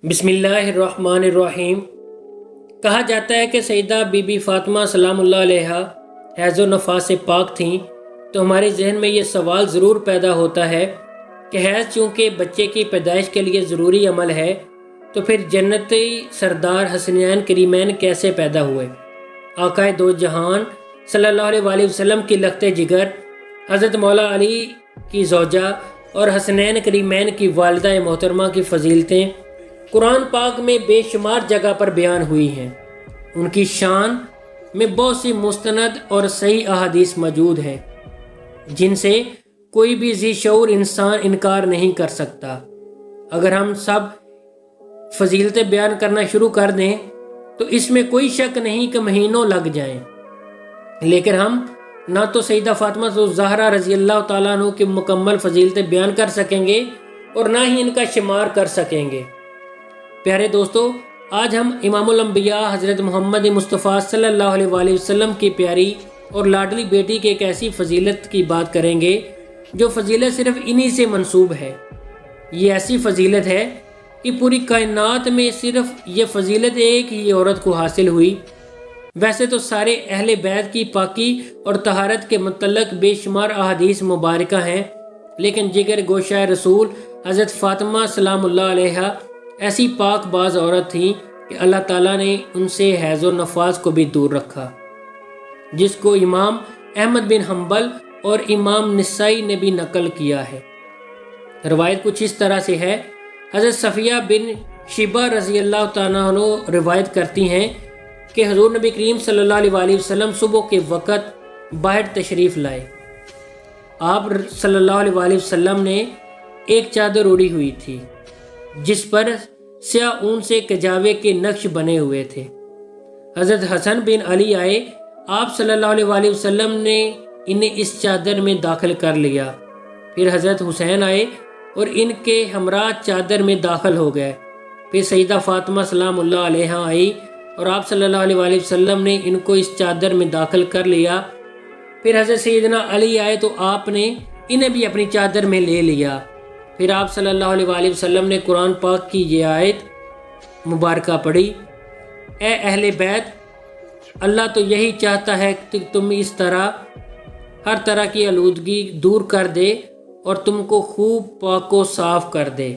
बिस्मिल्लाहिर्रहमानिर्रहीम। कहा जाता है कि सैयदा बीबी फ़ातिमा सलामुल्लाह अलैहा हैज़ो नफास से पाक थीं, तो हमारे जहन में ये सवाल ज़रूर पैदा होता है कि हैज़ चूँकि बच्चे की पैदाइश के लिए ज़रूरी अमल है, तो फिर जन्नती सरदार हसनैन करीमैन कैसे पैदा हुए। आकाए दो जहान सल्लल्लाहु अलैहि वसल्लम की लख्ते जिगर हज़रत मौला अली की ज़ौजा और हसनैन करीमैन की वालिदा मोहतरमा की फ़जीलतें कुरान पाक में बेशुमार जगह पर बयान हुई हैं। उनकी शान में बहुत सी मुस्तनद और सही अहादीस मौजूद हैं, जिनसे कोई भी ज़ी शऊर इंसान इनकार नहीं कर सकता। अगर हम सब फजीलतें बयान करना शुरू कर दें तो इसमें कोई शक नहीं कि महीनों लग जाएं, लेकिन हम ना तो सैयदा फ़ातिमा ज़हरा रज़ी अल्लाह ताला अन्हा की मुकम्मल फजीलतें बयान कर सकेंगे और ना ही इनका शुमार कर सकेंगे। प्यारे दोस्तों, आज हम इमामुल अंबिया हज़रत मोहम्मद मुस्तफ़ा सल्लल्लाहु अलैहि वसल्लम की प्यारी और लाडली बेटी की एक ऐसी फजीलत की बात करेंगे जो फजीलत सिर्फ इन्हीं से मंसूब है। ये ऐसी फजीलत है कि पूरी कायनात में सिर्फ ये फजीलत एक ही औरत को हासिल हुई। वैसे तो सारे अहले बैत की पाकी और तहारत के मुतल्लक बेशुमार अहादीस मुबारका हैं, लेकिन जिगर गोशा रसूल हज़रत फ़ातिमा सलामुल्लाह अलैहा ऐसी पाक बाज औरत थी कि अल्लाह ताला ने उनसे हैज़ो नफास को भी दूर रखा, जिसको इमाम अहमद बिन हम्बल और इमाम निसाई ने भी नकल किया है। रवायत कुछ इस तरह से है। हज़रत सफ़िया बिन शिबा रज़ी अल्लाह ताला अन्हा रिवायत करती हैं कि हुज़ूर नबी करीम सल्लल्लाहु अलैहि वसल्लम सुबह के वक़्त बाहर तशरीफ़ लाए। आप सल्लल्लाहु अलैहि वसल्लम ने एक चादर ओढ़ी हुई थी जिस पर स्याह ऊन से कजावे के नक्श बने हुए थे। हज़रत हसन बिन अली आए, आप सल्लल्लाहु अलैहि वसल्लम ने इन्हें इस चादर में दाखिल कर लिया। फिर हज़रत हुसैन आए और इनके हमरा चादर में दाखिल हो गए। फिर सैयदा फ़ातिमा सलामुल्लाह अलैहा आई और आप सल्लल्लाहु अलैहि वसल्लम ने इनको इस चादर में दाखिल कर लिया। फिर हज़रत सैयदना अली आए तो आपने इन्हें भी अपनी चादर में ले लिया। फिर आप सल्लल्लाहु अलैहि वसल्लम ने कुरान पाक की ये आयत मुबारका पढ़ी, ए अहले बैत, अल्लाह तो यही चाहता है कि तुम इस तरह हर तरह की आलूदगी दूर कर दे और तुमको खूब पाको साफ कर दे।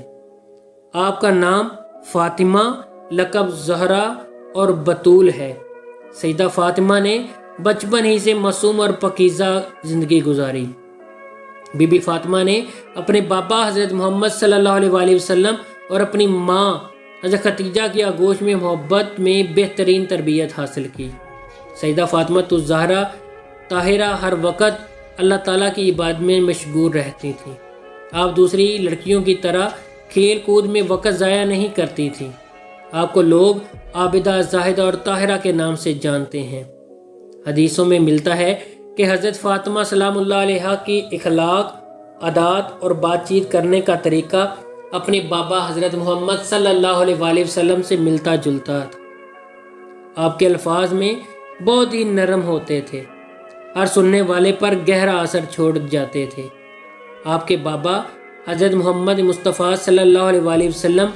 आपका नाम फ़ातिमा, लक़ब ज़हरा और बतूल है। सैयदा फ़ातिमा ने बचपन ही से मासूम और पकीज़ा ज़िंदगी गुजारी। बीबी फ़ातिमा ने अपने बाबा हज़रत मोहम्मद सल्लल्लाहु अलैहि वसल्लम और अपनी माँ हज़रत खतीजा की आगोश में मोहब्बत में बेहतरीन तरबियत हासिल की। सैयदा फ़ातिमा ज़हरा ताहिरा हर वक़्त अल्लाह ताला की इबादत में मशगूल रहती थी। आप दूसरी लड़कियों की तरह खेल कूद में वक़्त ज़ाया नहीं करती थी। आपको लोग आबिदा, ज़ाहिदा और ताहिरा के नाम से जानते हैं। हदीसों में मिलता है कि हज़रत फ़ातिमा सलामुल्लाह अलैहा की इखलाक, आदात और बातचीत करने का तरीका अपने बाबा हज़रत मोहम्मद सल्लल्लाहु अलैहि वसल्लम से मिलता जुलता था। आपके अल्फाज में बहुत ही नरम होते थे, हर सुनने वाले पर गहरा असर छोड़ जाते थे। आपके बाबा हज़रत मोहम्मद मुस्तफ़ा सल्लल्लाहु अलैहि वसल्लम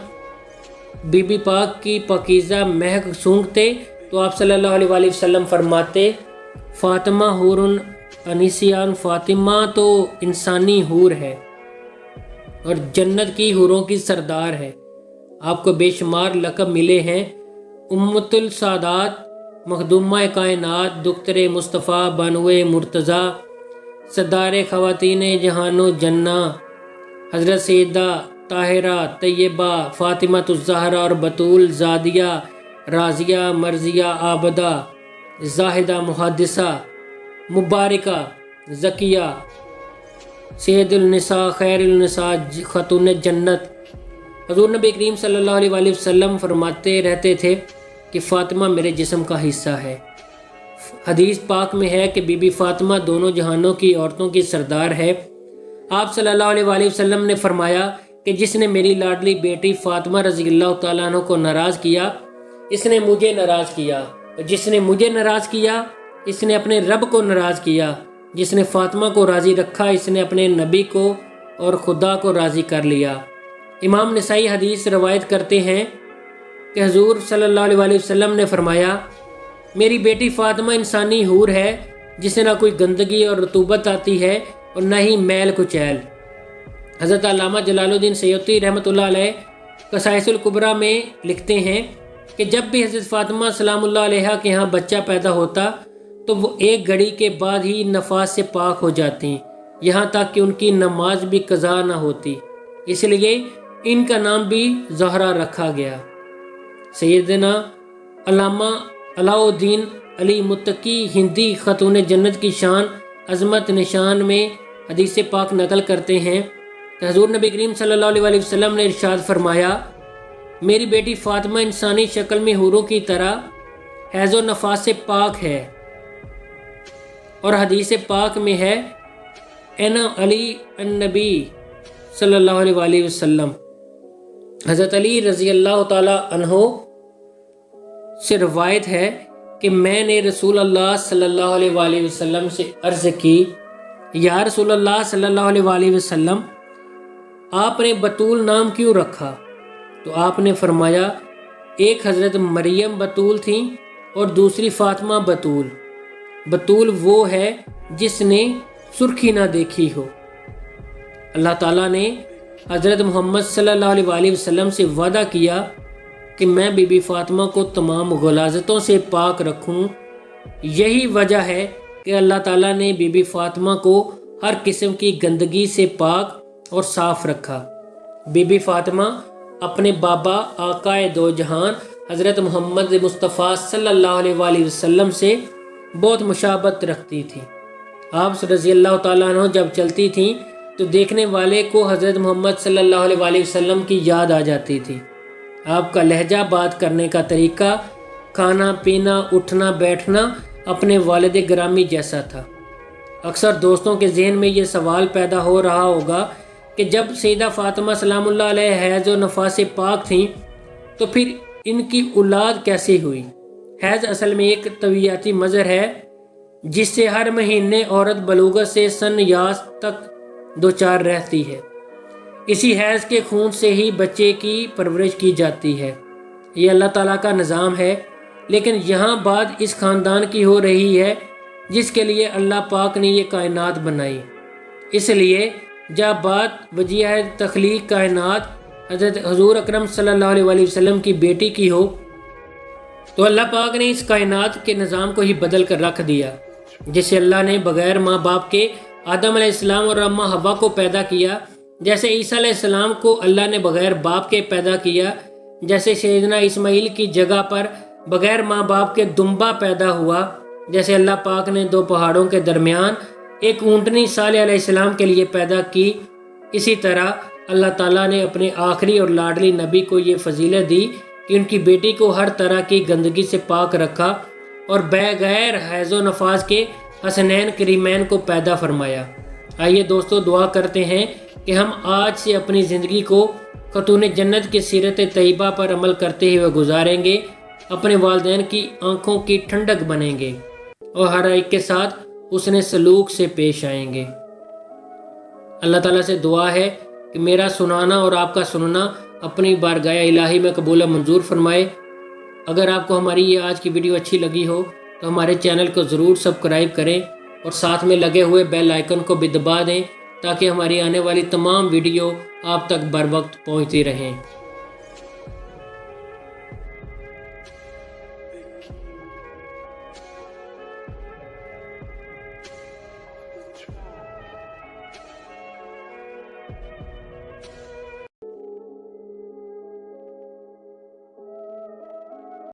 बीबी पाक की पाकीज़ा महक सूंघते तो आप सल्लल्लाहु अलैहि वसल्लम फरमाते, फ़ातिमा हूरुन अनिसियान, फ़ातिमा तो इंसानी हूर है और जन्नत की हूरों की सरदार है। आपको बेशुमार लक़ब मिले हैं, उम्मतुल सादात, मखदूमा कायनात, दुख्तरे मुस्तफ़ा, बानुए मुर्तज़ा, सदारे ख़वातीन जहानो जन्ना, हज़रत सैयदा ताहिरा, तैयबा, फ़ातिमा ज़हरा और बतूल, ज़ादिया, राज़िया, मर्ज़िया, आबदा, ज़ाहिदा, मुहद्दिसा, मुबारिका, ज़किया, सैयदुल निसा, खैरुल निसा, खतून जन्नत। हुज़ूर नबी करीम सल्लल्लाहु अलैहि वसल्लम फरमाते रहते थे कि फ़ातिमा मेरे जिस्म का हिस्सा है। हदीस पाक में है कि बीबी फ़ातिमा दोनों जहानों की औरतों की सरदार है। आप सल्लल्लाहु अलैहि वसल्लम ने फरमाया कि जिसने मेरी लाडली बेटी फ़ातिमा रज़ी अल्लाह ताला अन्हा को नाराज़ किया, इसने मुझे नाराज़ किया। जिसने मुझे नाराज़ किया, इसने अपने रब को नाराज़ किया। जिसने फ़ातिमा को राज़ी रखा, इसने अपने नबी को और खुदा को राज़ी कर लिया। امام نسائی حدیث روایت کرتے ہیں کہ حضور صلی اللہ علیہ وسلم نے فرمایا، میری بیٹی فاطمہ انسانی حور ہے جسے نہ کوئی گندگی اور رطوبت آتی ہے اور نہ ہی میل کچیل۔ حضرت علامہ جلال الدین سیوطی رحمۃ اللہ علیہ قصائص الکبریٰ میں لکھتے ہیں کہ جب بھی حضرت فاطمہ سلام اللہ علیہ کے ہاں بچہ پیدا ہوتا تو وہ ایک گھڑی کے بعد ہی نفاس سے پاک ہو جاتی، یہاں تک کہ ان کی نماز بھی قضا نہ ہوتی، اس لیے ان کا نام بھی زہرا رکھا گیا۔ سیدنا علامہ علاء الدین علی متقی ہندی خاتون جنت کی شان عظمت نشان میں حدیث پاک نقل کرتے ہیں کہ حضور نبی کریم صلی اللہ علیہ وسلم نے ارشاد فرمایا، میری بیٹی فاطمہ انسانی شکل میں حوروں کی طرح حیض و نفاس سے پاک ہے، اور حدیث پاک میں ہے انا علی النبی صلی اللہ علیہ وسلم۔ حضرت علی رضی اللہ تعالی عنہ سے روایت ہے کہ میں نے رسول اللہ صلی اللہ علیہ وسلم سے عرض کی، یا رسول اللہ صلی اللہ علیہ وسلم، آپ نے بطول نام کیوں رکھا؟ تو آپ نے فرمایا، ایک حضرت مریم بطول تھیں اور دوسری فاطمہ بطول۔ بطول وہ ہے جس نے سرخی نہ دیکھی ہو۔ اللہ تعالیٰ نے حضرت محمد صلی اللہ علیہ وسلم سے وعدہ کیا کہ میں بی بی فاطمہ کو تمام غلاظتوں سے پاک رکھوں۔ یہی وجہ ہے کہ اللہ تعالیٰ نے بی بی فاطمہ کو ہر قسم کی گندگی سے پاک اور صاف رکھا۔ بی بی فاطمہ اپنے بابا آقا دو جہان حضرت محمد مصطفیٰ صلی اللہ علیہ وسلم سے بہت مشابہت رکھتی تھی۔ آپ رضی اللہ تعالیٰ عنہ جب چلتی تھیں تو دیکھنے والے کو حضرت محمد صلی اللہ علیہ وسلم کی یاد آ جاتی تھی۔ آپ کا لہجہ، بات کرنے کا طریقہ، کھانا پینا، اٹھنا بیٹھنا اپنے والد گرامی جیسا تھا۔ اکثر دوستوں کے ذہن میں یہ سوال پیدا ہو رہا ہوگا کہ جب سیدہ فاطمہ سلام اللہ علیہ حیض و نفاس سے پاک تھیں تو پھر ان کی اولاد کیسے ہوئی؟ حیض اصل میں ایک طبیعتی مظہر ہے جس سے ہر مہینے عورت بلوغت سے سن یاس تک دوچار رہتی ہے۔ اسی حیض کے خون سے ہی بچے کی پرورش کی جاتی ہے۔ یہ اللہ تعالیٰ کا نظام ہے، لیکن یہاں بات اس خاندان کی ہو رہی ہے جس کے لیے اللہ پاک نے یہ کائنات بنائی۔ اس لیے جب بات وجیہ تخلیق کائنات حضرت حضور اکرم صلی اللہ علیہ وسلم کی بیٹی کی ہو تو اللہ پاک نے اس کائنات کے نظام کو ہی بدل کر رکھ دیا۔ جسے اللہ نے بغیر ماں باپ کے آدم علیہ السلام اور اماں حوا کو پیدا کیا، جیسے عیسیٰ علیہ السلام کو اللہ نے بغیر باپ کے پیدا کیا، جیسے سیدنا اسماعیل کی جگہ پر بغیر ماں باپ کے دمبا پیدا ہوا، جیسے اللہ پاک نے دو پہاڑوں کے درمیان ایک اونٹنی صالح علیہ السلام کے لیے پیدا کی، اسی طرح اللہ تعالیٰ نے اپنے آخری اور لاڈلی نبی کو یہ فضیلت دی کہ ان کی بیٹی کو ہر طرح کی گندگی سے پاک رکھا اور بغیر حیض و نفاس کے حسنین کریمین کو پیدا فرمایا۔ آئیے دوستو، دعا کرتے ہیں کہ ہم آج سے اپنی زندگی کو خاتون جنت کی سیرت طیبہ پر عمل کرتے ہوئے گزاریں گے، اپنے والدین کی آنکھوں کی ٹھنڈک بنیں گے اور ہر ایک کے ساتھ حسن سلوک سے پیش آئیں گے۔ اللہ تعالیٰ سے دعا ہے کہ میرا سنانا اور آپ کا سننا اپنی بارگاہ الہی میں قبول و منظور فرمائے۔ اگر آپ کو ہماری یہ آج کی ویڈیو اچھی لگی ہو تو ہمارے چینل کو ضرور سبسکرائب کریں اور ساتھ میں لگے ہوئے بیل آئیکن کو بھی دبا دیں تاکہ ہماری آنے والی تمام ویڈیو آپ تک بر وقت پہنچتی رہیں۔